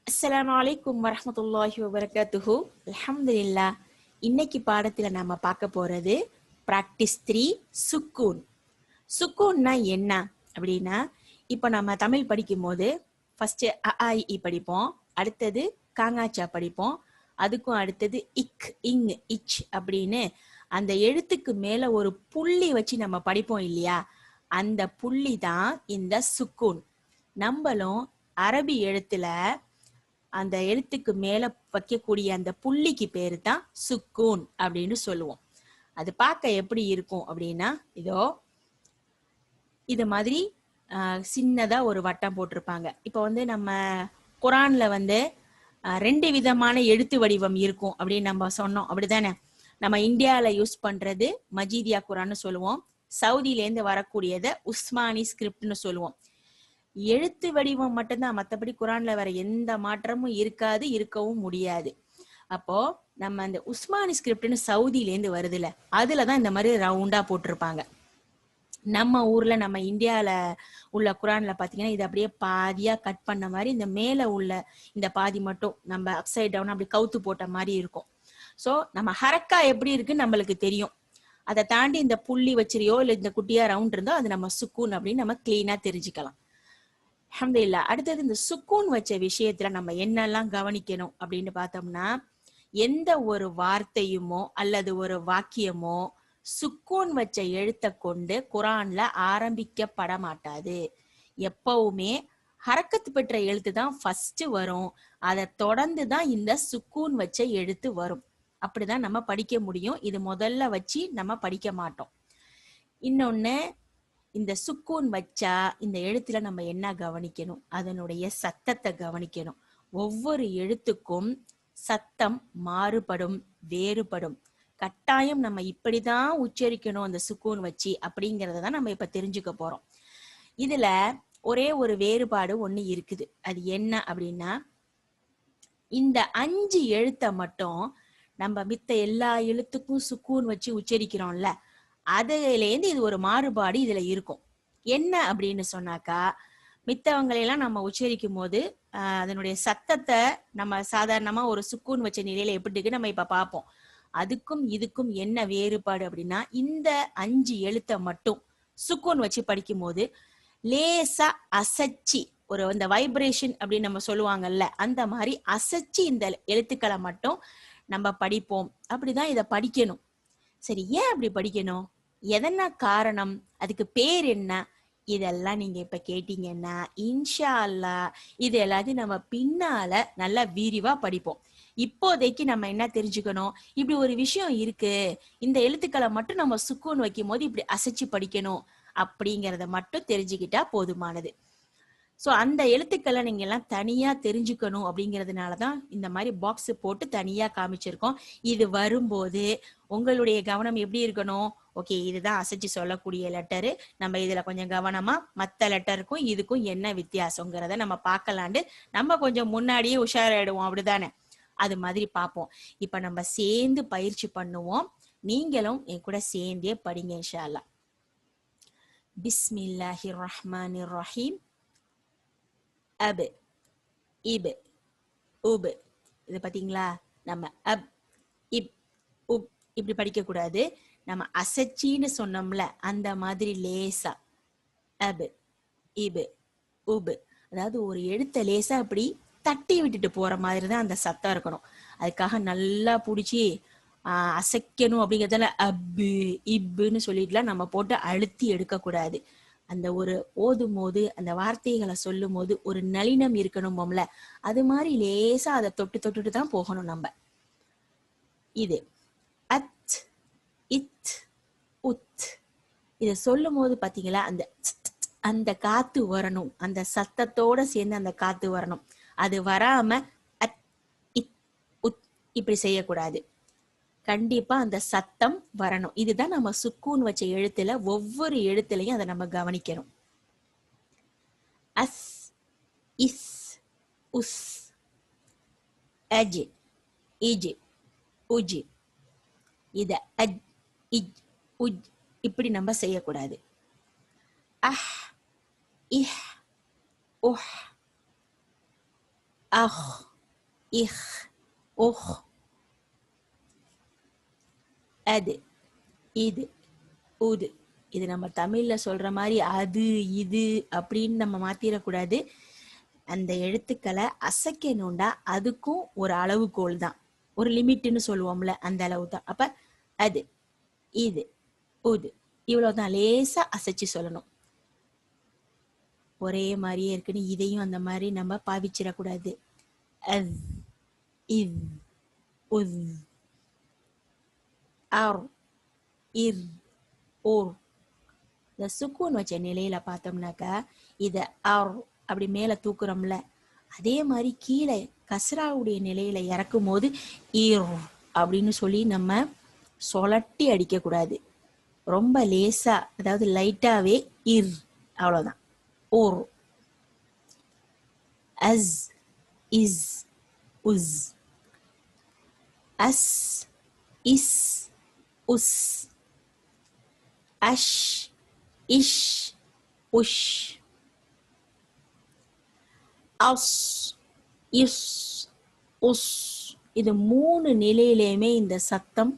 அஸ்ஸலாமு அலைக்கும் வரஹ்மத்துல்லாஹி வபரகாத்துஹு. அல்ஹம்துலில்லாஹ். இன்னைக்கு பாடத்துல நாம பார்க்க போறது பிராக்டிஸ் 3 சுக்கூன். சுக்கூன்னா என்ன அப்படின்னா, இப்போ நம்ம தமிழ் படிக்கும் போது ஃபர்ஸ்ட் அ ஆ இ படிப்போம், அடுத்தது காங்காச்சா படிப்போம், அதுக்கும் அடுத்தது இக் இங் இச் அப்படின்னு அந்த எழுத்துக்கு மேல ஒரு புள்ளி வச்சு நம்ம படிப்போம் இல்லையா, அந்த புள்ளி தான் இந்த சுக்கூன். நம்மளும் அரபி எழுத்துல அந்த எழுத்துக்கு மேல வைக்கக்கூடிய அந்த புள்ளிக்கு பேரு தான் சுக்கூன் அப்படின்னு சொல்லுவோம். அது பார்க்க எப்படி இருக்கும் அப்படின்னா, இதோ இது மாதிரி சின்னதா ஒரு வட்டம் போட்டிருப்பாங்க. இப்போ நம்ம குரான்ல 2 விதமான எழுத்து வடிவம் இருக்கும் அப்படின்னு நம்ம சொன்னோம், அப்படிதானே? நம்ம இந்தியால யூஸ் பண்றது மஜீதியா குரான்னு சொல்லுவோம், சவுதியிலேருந்து வரக்கூடியதை உஸ்மானி ஸ்கிரிப்ட்னு சொல்லுவோம். எழுத்து வடிவம் மட்டும்தான், மற்றபடி குரான்ல வேற எந்த மாற்றமும் இருக்காது, இருக்கவும் முடியாது. அப்போ நம்ம அந்த உஸ்மானி ஸ்கிரிப்ட்னு சவுதியிலேருந்து வருதுல, அதுலதான் இந்த மாதிரி ரவுண்டா போட்டிருப்பாங்க. நம்ம ஊர்ல நம்ம இந்தியால உள்ள குரான்ல பாத்தீங்கன்னா இது அப்படியே பாதியா கட் பண்ண மாதிரி, இந்த மேல உள்ள இந்த பாதி மட்டும் நம்ம அப்சைட் டவுன் அப்படி கவுத்து போட்ட மாதிரி இருக்கும். சோ நம்ம ஹரக்கா எப்படி இருக்குன்னு நம்மளுக்கு தெரியும். அதை தாண்டி இந்த புள்ளி வச்சிரியோ இல்ல இந்த குட்டியா ரவுண்ட் இருந்தோ அது நம்ம சுக்கூன் அப்படின்னு நம்ம கிளீனா தெரிஞ்சுக்கலாம். அல்ஹம்துலில்லாஹ். அடுத்தது இந்த சுக்கூன் வச்ச விஷயத்துல நம்ம என்னெல்லாம் கவனிக்கணும் அப்படின்னு பார்த்தோம்னா, எந்த ஒரு வார்த்தையுமோ அல்லது ஒரு வாக்கியமோ சுக்கூன் வச்ச எழுத்தை கொண்டு குரான்ல ஆரம்பிக்கப்பட மாட்டாது. எப்பவுமே ஹரக்கத்து பெற்ற எழுத்து தான் ஃபர்ஸ்ட் வரும், அதை தொடர்ந்து தான் இந்த சுக்கூன் வச்ச எழுத்து வரும். அப்படிதான் நம்ம படிக்க முடியும். இது முதல்ல வச்சு நம்ம படிக்க மாட்டோம். இன்னொன்னு, இந்த சுக்கூன் வச்சா இந்த எழுத்துல நம்ம என்ன கவனிக்கணும், அதனுடைய சத்தத்தை கவனிக்கணும். ஒவ்வொரு எழுத்துக்கும் சத்தம் மாறுபடும், வேறுபடும். கட்டாயம் நம்ம இப்படிதான் உச்சரிக்கணும் அந்த சுக்கூன் வச்சு அப்படிங்கறத தான் நம்ம இப்ப தெரிஞ்சுக்க போறோம். இதுல ஒரே ஒரு வேறுபாடு ஒண்ணு இருக்குது. அது என்ன அப்படின்னா, இந்த 5 எழுத்தை மட்டும் நம்ம மித்த எல்லா எழுத்துக்கும் சுக்கூன் வச்சு உச்சரிக்கிறோம்ல, அதுலேருந்து இது ஒரு மாறுபாடு இதுல இருக்கும். என்ன அப்படின்னு சொன்னாக்கா, மித்தவங்களையெல்லாம் நம்ம உச்சரிக்கும் போது அதனுடைய சத்தத்தை நம்ம சாதாரணமா ஒரு சுக்கூன் வச்ச நிலையில எப்படி இருக்கு நம்ம இப்ப பார்ப்போம். அதுக்கும் இதுக்கும் என்ன வேறுபாடு அப்படின்னா, இந்த 5 எழுத்தை மட்டும் சுக்கூன் வச்சு படிக்கும் போது லேசா அசைச்சி ஒரு இந்த வைப்ரேஷன் அப்படின்னு நம்ம சொல்லுவாங்கல்ல, அந்த மாதிரி அசைச்சி இந்த எழுத்துக்களை மட்டும் நம்ம படிப்போம். அப்படிதான் இதை படிக்கணும். சரி, ஏன் அப்படி படிக்கணும், எதனா காரணம், அதுக்கு பேர் என்ன, இதெல்லாம் நீங்க இப்ப கேட்டீங்கன்னா இன்ஷா அல்லாஹ் இது எல்லாத்தையும் நம்ம பின்னால நல்லா விரிவா படிப்போம். இப்போதைக்கு நம்ம என்ன தெரிஞ்சுக்கணும், இப்படி ஒரு விஷயம் இருக்கு, இந்த எழுத்துக்களை மட்டும் நம்ம சுக்கூன் வைக்கும் போது இப்படி அசைச்சு படிக்கணும் அப்படிங்கறத மட்டும் தெரிஞ்சுக்கிட்டா போதுமானது. சோ அந்த எழுத்துக்களை நீங்க எல்லாம் தனியா தெரிஞ்சுக்கணும் அப்படிங்கறதுனாலதான் இந்த மாதிரி பாக்ஸ் போட்டு தனியா காமிச்சிருக்கோம். இது வரும்போது உங்களுடைய கவனம் எப்படி இருக்கணும், ஓகே இதுதான் அசைச்சு சொல்லக்கூடிய லெட்டரு, நம்ம இதுல கொஞ்சம் கவனமா மத்த லெட்டருக்கும் இதுக்கும் என்ன வித்தியாசங்கிறத நம்ம பார்க்கலாண்டு நம்ம கொஞ்சம் முன்னாடியே உஷாராயிடுவோம், அப்படிதானே? அது மாதிரி பார்ப்போம். இப்ப நம்ம சேர்ந்து பயிற்சி பண்ணுவோம். நீங்களும் என் கூட சேர்ந்தே படிங்க இன்ஷா அல்லாஹ். பிஸ்மில்லாஹிர் ரஹ்மானிர் ரஹீம். அப் இப் உப். இது பாத்தீங்களா, நம்ம அப் இப் உப் இப்படி படிக்க கூடாது. நம்ம அசைச்சின்னு சொன்னோம்ல, அந்த மாதிரி லேசா அப் இப் உப், அதாவது ஒரு எழுத்த லேசா அப்படி தட்டி விட்டுட்டு போற மாதிரி தான் அந்த சத்தம் இருக்கணும். அதுக்காக நல்லா பிடிச்சி அசைக்கணும் அப்படிங்கிறதுல அப்பு இப்புன்னு சொல்லிட்டுலாம் நம்ம போட்டு அழுத்தி எடுக்க கூடாது. அந்த ஒரு ஓதும் போது அந்த வார்த்தைகளை சொல்லும் போது ஒரு நளினம் இருக்கணும்ல, அது மாதிரி லேசா அதை தொட்டு தொட்டுட்டு தான் போகணும் நம்ம. இது அத் இத் உத், இத சொல்லும் போது பாத்தீங்களா அந்த காத்து வரணும், அந்த சத்தத்தோட சேர்ந்து அந்த காத்து வரணும். அது வராம அத் இத் உத் இப்படி செய்யக்கூடாது. கண்டிப்பா அந்த சத்தம் வரணும். இதுதான் நம்ம சுக்கூன் வச்ச எழுத்துல ஒவ்வொரு எழுத்துலையும் அதை நம்ம கவனிக்கணும். அஸ் இஸ் உஸ் அஜ் இஜ் உஜ், இத அஜ் இஜ் உஜ் இப்படி நம்ம செய்யக்கூடாது. அஹ் இஹ் உஹ் அஹ், இஹ், உஹ், அது, இது, உது. இது நம்ம தமிழ்ல சொல்ற மாதிரி அது இது அப்படின்னு நம்ம மாத்திரக்கூடாது. அந்த எழுத்துக்களை அசைக்கணும்டா அதுக்கும் ஒரு அளவுகோல் தான், ஒரு லிமிட்னு சொல்லுவோம்ல, அந்த அளவு தான். அப்ப அது, இது, உது, இவ்வளவுதான். லேசா அசைச்சு சொல்லணும். ஒரே மாதிரியே இருக்குன்னு இதையும் அந்த மாதிரி நம்ம பாவிச்சிடக்கூடாது. அத், இத், உத், அர், இர், ஓர். இந்த சுக்கூன் வச்ச நிலையில பார்த்தோம்னாக்கா இதை அர் அப்படி மேல தூக்குறோம்ல, அதே மாதிரி கீழே கஸ்ராவுடைய நிலையில இறக்கும் போது ஈர் அப்படின்னு சொல்லி நம்ம சொலட்டி அடிக்க கூடாது. ரொம்ப லேசா, அதாவது லைட்டாவே இர், அவ்வளவுதான். ஓர், அஸ், இஸ், உஸ், அஸ், இஸ், உஸ், அஷ், இஷ், உஷ், அஸ், இஸ், உஸ். இது 3 நிலையிலையுமே இந்த சத்தம்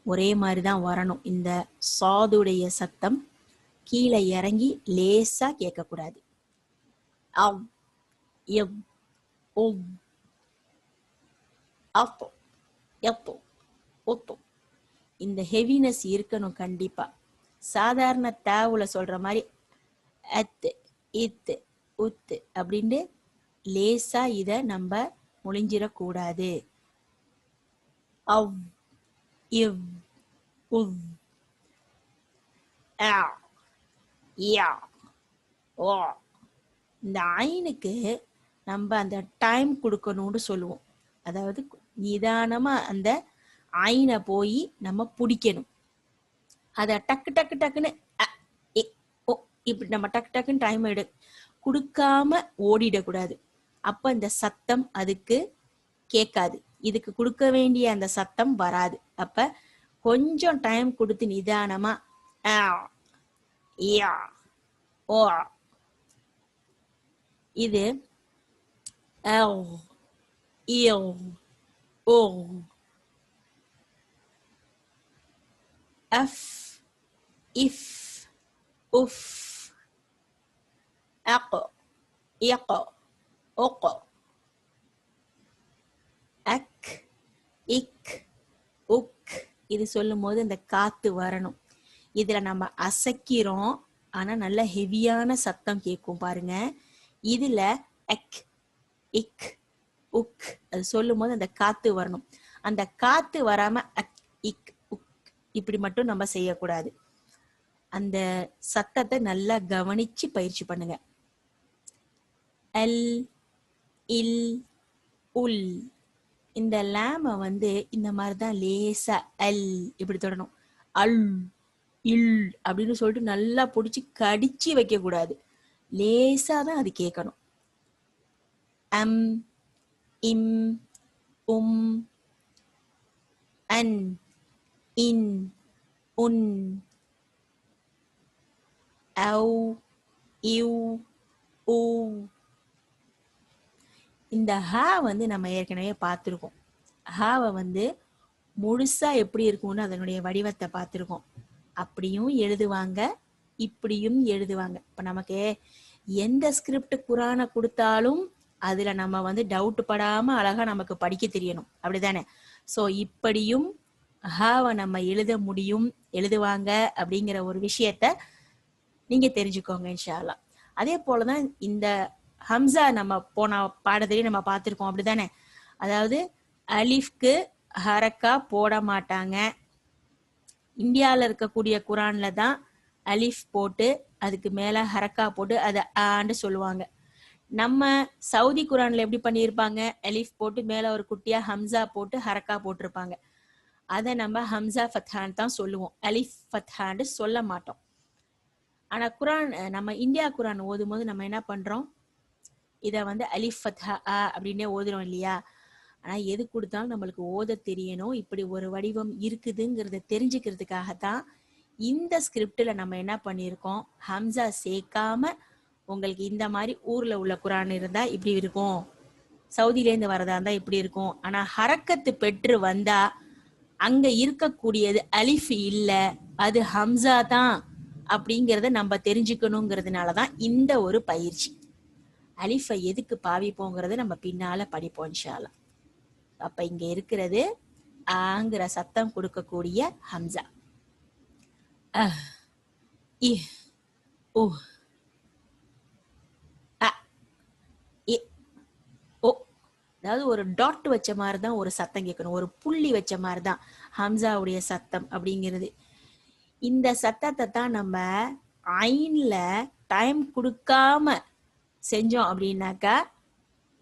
ஒரே மாதிரி தான் வரணும். இந்த சாதுடைய சத்தம் கீழே இறங்கி லேசா கேட்கக்கூடாது. அவ், எவ், ஒவ், அத்தோ, எத்தோ, ஒத்தோ. இந்த ஹெவினஸ் இருக்கணும் கண்டிப்பா. சாதாரண தாவுல சொல்ற மாதிரி அத்து, இத்து, உத்து அப்படின்னு லேசா இத நம்ம முழிஞ்சிடக்கூடாது. அவ், இவ், உவ், ஆ, யா, ஓ. இந்த ஐனுக்கு நம்ம அந்த டைம் கொடுக்கணும்னு சொல்லுவோம். அதாவது நிதானமா அந்த ஐனை போய் நம்ம பிடிக்கணும். அதை டக்கு டக்கு டக்குன்னு இப்படி நம்ம டக்கு டக்குன்னு டைம் கொடுக்காம ஓடிடக்கூடாது. அப்ப இந்த சத்தம் அதுக்கு கேட்காது, இதுக்கு கொடுக்க வேண்டிய அந்த சத்தம் வராது. அப்ப கொஞ்சம் டைம் கொடுத்து நிதானமா ஓ. இது ஓ, அஃப், இஃப், உஃப், அக், இக், ஒக், அக், இக், உக். இது சொல்லும் போது இந்த காத்து வரணும். இதுல நம்ம அசைக்கிறோம், ஆனா நல்ல ஹெவியான சத்தம் கேட்கும் பாருங்க. இதுல அக், இக், உக் அது சொல்லும் போது அந்த காத்து வரணும். அந்த காத்து வராம அக், இக், உக் இப்படி மட்டும் நம்ம செய்யக்கூடாது. அந்த சத்தத்தை நல்லா கவனிச்சு பயிற்சி பண்ணுங்க. அல், இல், உல். இந்த லேம இந்த மாதிரிதான் லேசா அல் இப்படி தொடணும். அல், இல் அப்படின்னு சொல்லிட்டு நல்லா பிடிச்சி கடிச்சு வைக்க கூடாது. லேசா தான் அது கேட்கணும். அம், இம், உம், அன், இன், உன், அவ், இவ், ஊ. இந்த ஹா நம்ம ஏற்கனவே பார்த்துருக்கோம். ஹாவை முழுசா எப்படி இருக்கும்னு அதனுடைய வடிவத்தை பார்த்துருக்கோம். அப்படியும் எழுதுவாங்க, இப்படியும் எழுதுவாங்க. இப்ப நமக்கு எந்த ஸ்கிரிப்ட் குரானை கொடுத்தாலும் அதுல நம்ம டவுட் படாம அழகா நமக்கு படிக்க தெரியணும், அப்படிதானே? சோ இப்படியும் ஹாவை நம்ம எழுத முடியும், எழுதுவாங்க அப்படிங்கிற ஒரு விஷயத்த நீங்க தெரிஞ்சுக்கோங்க இன்ஷா அல்லாஹ். அதே போலதான் இந்த ஹம்சா நம்ம போன பாடத்திலேயே நம்ம பார்த்திருக்கோம், அப்படிதானே? அதாவது அலிஃப்க்கு ஹரக்கா போட மாட்டாங்க. இந்தியாவில் இருக்கக்கூடிய குரான்ல தான் அலிஃப் போட்டு அதுக்கு மேல ஹரக்கா போட்டு அதை ஆண்டு சொல்லுவாங்க. நம்ம சவுதி குரான்ல எப்படி பண்ணியிருப்பாங்க? அலிஃப் போட்டு மேல ஒரு குட்டியா ஹம்சா போட்டு ஹரக்கா போட்டிருப்பாங்க. அதை நம்ம ஹம்சா ஃபத்ஹான் தான் சொல்லுவோம், அலிஃப் ஃபத்ஹான்னு சொல்ல மாட்டோம். ஆனா குரான், நம்ம இந்தியா குரான் ஓதும் போது நம்ம என்ன பண்றோம்? இதை அலிஃப் ஃபத்ஹா அப்படின்னே ஓதுறோம் இல்லையா? ஆனா எது கொடுத்தாலும் நம்மளுக்கு ஓத தெரியணும். இப்படி ஒரு வடிவம் இருக்குதுங்கிறத தெரிஞ்சுக்கிறதுக்காகத்தான் இந்த ஸ்கிரிப்ட்ல நம்ம என்ன பண்ணியிருக்கோம், ஹம்சா சேர்க்காம உங்களுக்கு இந்த மாதிரி ஊர்ல உள்ள குரான் இருந்தா இப்படி இருக்கும், சவுதியிலேருந்து வரதா இருந்தா இப்படி இருக்கும். ஆனா ஹரக்கத்து பெற்று வந்தா அங்க இருக்கக்கூடியது அலிஃப் இல்ல, அது ஹம்சா தான் அப்படிங்கறத நம்ம தெரிஞ்சுக்கணுங்கிறதுனாலதான் இந்த ஒரு பயிற்சி. அலிஃபை எதுக்கு பாவிப்போங்கிறத நம்ம பின்னால படிப்போம் இன்ஷா அல்லாஹ். அப்ப இங்க இருக்கிறது ஆங்கிற சத்தம் கொடுக்கக்கூடிய ஹம்சா. அஹ், இஹ், உஹ், அ, இ, ஓ. அதாவது ஒரு டாட் வச்ச மாதிரி தான் ஒரு சத்தம் கேட்கணும், ஒரு புள்ளி வச்ச மாதிரி தான் ஹம்சாவுடைய சத்தம் அப்படிங்கிறது. இந்த சத்தத்தை தான் நம்ம ஐன்ல டைம் கொடுக்காம செஞ்சோம் அப்படின்னாக்கா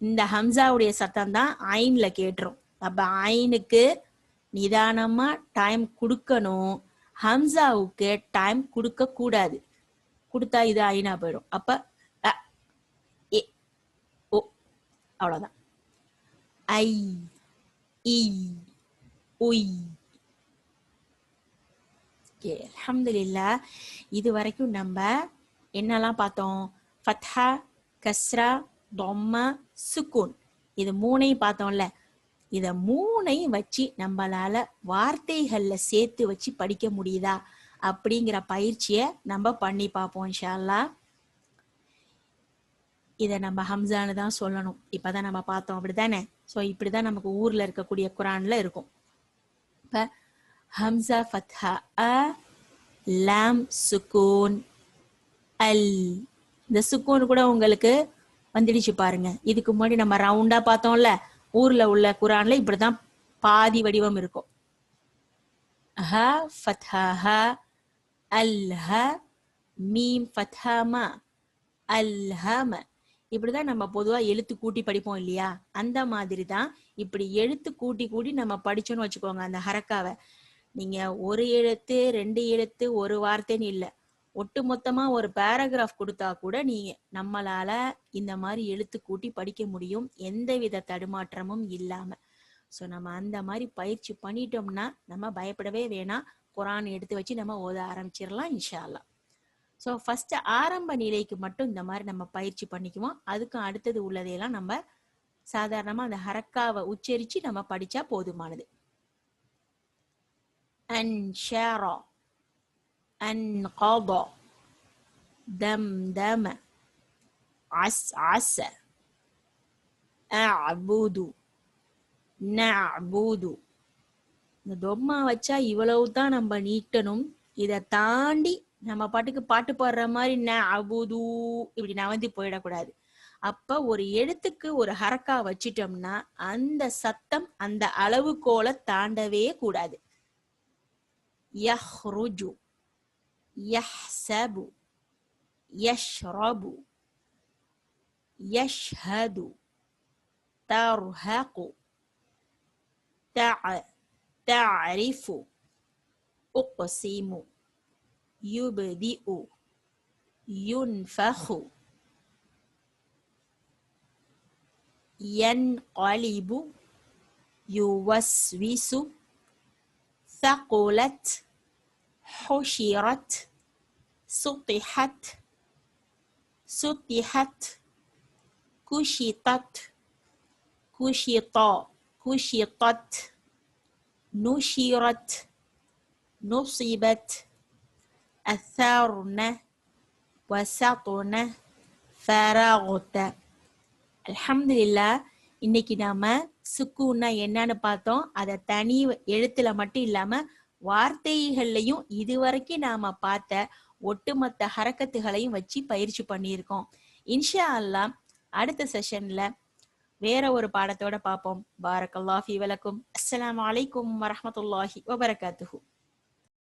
இந்த ஹம்சாவுடைய சத்தம் தான் ஐன்ல கேட்டுரும். அப்ப ஐனுக்கு நிதானமா டைம் கொடுக்கணும், ஹம்சாவுக்கு டைம் கொடுக்க கூடாது. கொடுத்தா இது ஐனா போயிடும். அப்ப அ, எ, ஓ, அவ்வளவுதான். ஐ, இ, உய். அல்ஹம்துலில்லாஹ். இது வரைக்கும் நம்ம என்னெல்லாம் பார்த்தோம்? ஃபத்ஹா, கஸ்ரா, தொம்மா, சுக்கூன், இது மூணையும் பார்த்தோம்ல. இத மூணையும் வச்சு நம்மளால வார்த்தைகள்ல சேர்த்து வச்சு படிக்க முடியுதா அப்படிங்கிற பயிற்சியை நம்ம பண்ணி பார்ப்போம் இன்ஷா அல்லாஹ். இதை நம்ம ஹம்சான்னு தான் சொல்லணும். இப்பதான் நம்ம பார்த்தோம், அப்படித்தானே? ஸோ இப்படிதான் நமக்கு ஊர்ல இருக்கக்கூடிய குரான்ல இருக்கும். இப்ப ஹம்சா ஃபத்ஹா, அ, லாம் சுக்கூன், அல். இந்த சுக்கூன் கூட உங்களுக்கு வந்துடுச்சு பாருங்க. இதுக்கு முன்னாடி நம்ம ரவுண்டா பார்த்தோம்ல, ஊர்ல உள்ள குரான்ல இப்படிதான் பாதி வடிவம் இருக்கும். ஹ ஃபத்ஹா ஹ, அல் ஹ, மீம் ஃபத்ஹா ம, அல்ஹம. இப்படிதான் நம்ம பொதுவா எழுத்து கூட்டி படிப்போம் இல்லையா? அந்த மாதிரி தான் இப்படி எழுத்து கூட்டி கூட்டி நம்ம படிச்சோன்னு வச்சுக்கோங்க. அந்த ஹரக்காவை நீங்க ஒரு எழுத்து, ரெண்டு எழுத்து, ஒரு வார்த்தைன்னு இல்லை, ஒட்டு மொத்தமா ஒரு பேராகிராஃப் கொடுத்தா கூட நீங்க நம்மளால இந்த மாதிரி எழுத்து கூட்டி படிக்க முடியும், எந்தவித தடுமாற்றமும் இல்லாம. ஸோ நம்ம அந்த மாதிரி பயிற்சி பண்ணிட்டோம்னா நம்ம பயப்படவே வேணாம். குரான் எடுத்து வச்சு நம்ம ஓத ஆரம்பிச்சிடலாம் இன்ஷா அல்லாஹ். ஸோ ஃபர்ஸ்ட் ஆரம்ப நிலைக்கு மட்டும் இந்த மாதிரி நம்ம பயிற்சி பண்ணிக்குவோம். அதுக்கும் அடுத்தது உள்ளதையெல்லாம் நம்ம சாதாரணமா அந்த ஹரக்காவை உச்சரிச்சு நம்ம படிச்சா போதுமானது. அன்ஷரா, அன்கத, தம்தம, அஸ்அஸ, அஅபுது, நஅபுது. இந்த தொம்மா வச்சா இவ்வளவு தான் நம்ம நீட்டணும். இதை தாண்டி நம்ம பாட்டுக்கு பாட்டு பாடுற மாதிரி நஅபுது இப்படி நவந்தி போயிடக்கூடாது. அப்ப ஒரு எழுத்துக்கு ஒரு ஹரக்கா வச்சிட்டோம்னா அந்த சத்தம் அந்த அளவுகோலை தாண்டவே கூடாது. யஹ்ருஜு, யஹ்சபு, யஷ்ரபு, யஷ்ஹது, தர்ஹகு, தஅரிஃபு, உக்ஸிமு, யுப்திஉ, யுன்ஃபஹு, யன்கலிபு, யுவஸ்விசு, ثقلت, حشرت, سطحت, سطحت, كشطت, كشطا, كشطت, نشرت, نصبت, أثرن, وسطن, فرغت. அல்ஹம்துலில்லாஹ். இன்னைக்கு நாம சுக்கூன்னா என்னன்னு பார்த்தோம். அதை தனி எழுத்துல மட்டும் இல்லாம வார்த்தைகள்லையும் இதுவரைக்கும் நாம பார்த்த ஒட்டுமொத்த ஹரக்கத்துகளையும் வச்சு பயிற்சி பண்ணியிருக்கோம். இன்ஷா அல்லாஹ் அடுத்த செஷன்ல வேற ஒரு பாடத்தோட பார்ப்போம். பாரக்கல்லாஹு ஃபீ வலக்கும். அஸ்ஸலாமு அலைக்கும் வரஹ்மத்துல்லாஹி வபரகாத்துஹு.